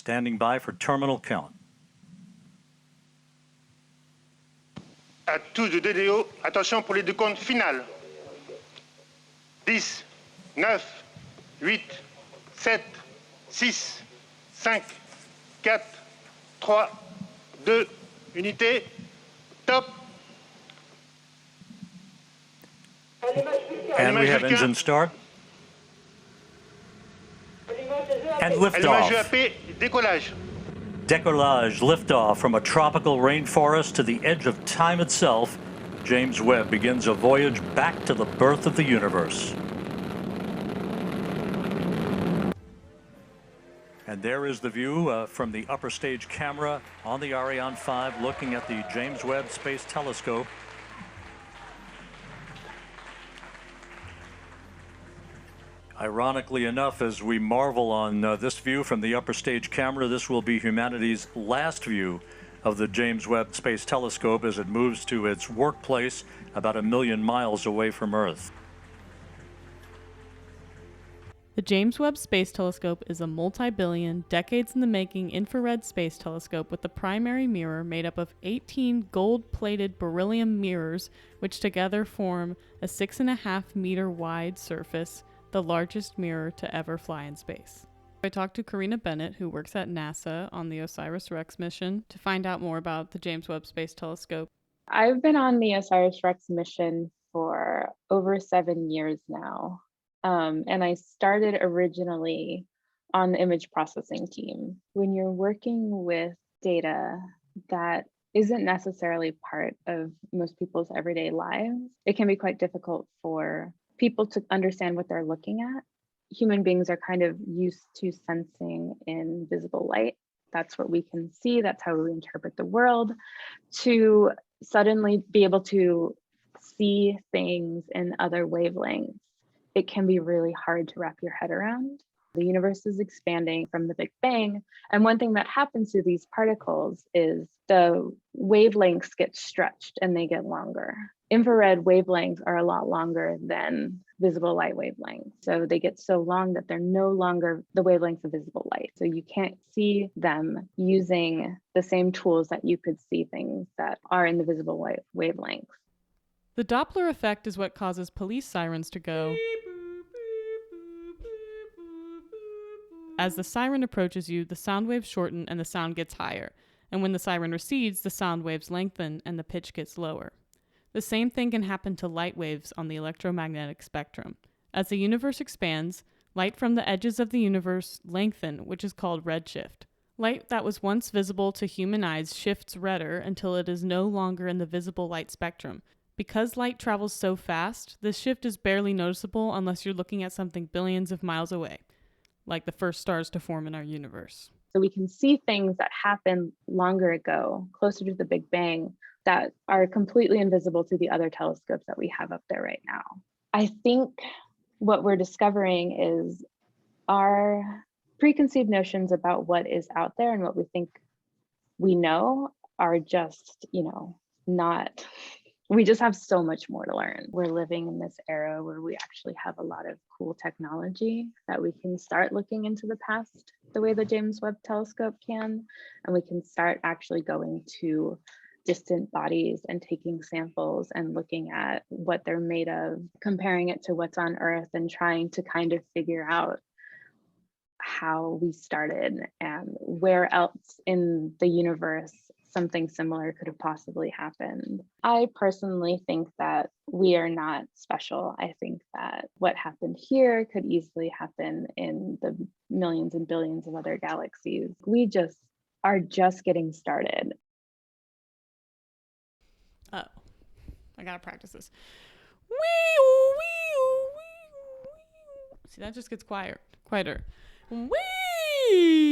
standing by for terminal count. À tous de DDO, attention pour les décomptes finales. 10, 9, 8, 7, 6, 5, 4, 3, 2, unité, top. And we have engine start. And liftoff. UAP, décollage. Décollage, liftoff from a tropical rainforest to the edge of time itself. James Webb begins a voyage back to the birth of the universe. And there is the view from the upper stage camera on the Ariane 5 looking at the James Webb Space Telescope. Ironically enough, as we marvel on this view from the upper stage camera, this will be humanity's last view of the James Webb Space Telescope as it moves to its workplace about 1 million miles away from Earth. The James Webb Space Telescope is a multi-billion, decades-in-the-making infrared space telescope with a primary mirror made up of 18 gold-plated beryllium mirrors, which together form a 6.5-meter wide surface, the largest mirror to ever fly in space. I talked to Karina Bennett, who works at NASA on the OSIRIS-REx mission, to find out more about the James Webb Space Telescope. I've been on the OSIRIS-REx mission for over 7 years now. And I started originally on the image processing team. When you're working with data that isn't necessarily part of most people's everyday lives, it can be quite difficult for people to understand what they're looking at. Human beings are kind of used to sensing in visible light. That's what we can see, that's how we interpret the world. To suddenly be able to see things in other wavelengths, it can be really hard to wrap your head around. The universe is expanding from the Big Bang. And one thing that happens to these particles is the wavelengths get stretched and they get longer. Infrared wavelengths are a lot longer than visible light wavelengths. So they get so long that they're no longer the wavelengths of visible light. So you can't see them using the same tools that you could see things that are in the visible light wavelengths. The Doppler effect is what causes police sirens to go. As the siren approaches you, the sound waves shorten and the sound gets higher. And when the siren recedes, the sound waves lengthen and the pitch gets lower. The same thing can happen to light waves on the electromagnetic spectrum. As the universe expands, light from the edges of the universe lengthen, which is called redshift. Light that was once visible to human eyes shifts redder until it is no longer in the visible light spectrum. Because light travels so fast, this shift is barely noticeable unless you're looking at something billions of miles away, like the first stars to form in our universe. So we can see things that happened longer ago, closer to the Big Bang, that are completely invisible to the other telescopes that we have up there right now. I think what we're discovering is our preconceived notions about what is out there and what we think we know are just, not, we just have so much more to learn. We're living in this era where we actually have a lot of cool technology that we can start looking into the past the way the James Webb Telescope can, and we can start actually going to distant bodies and taking samples and looking at what they're made of, comparing it to what's on Earth and trying to kind of figure out how we started and where else in the universe something similar could have possibly happened. I personally think that we are not special. I think that what happened here could easily happen in the millions and billions of other galaxies. We just are just getting started. Oh, I gotta practice this. See, that just gets quieter. Wee!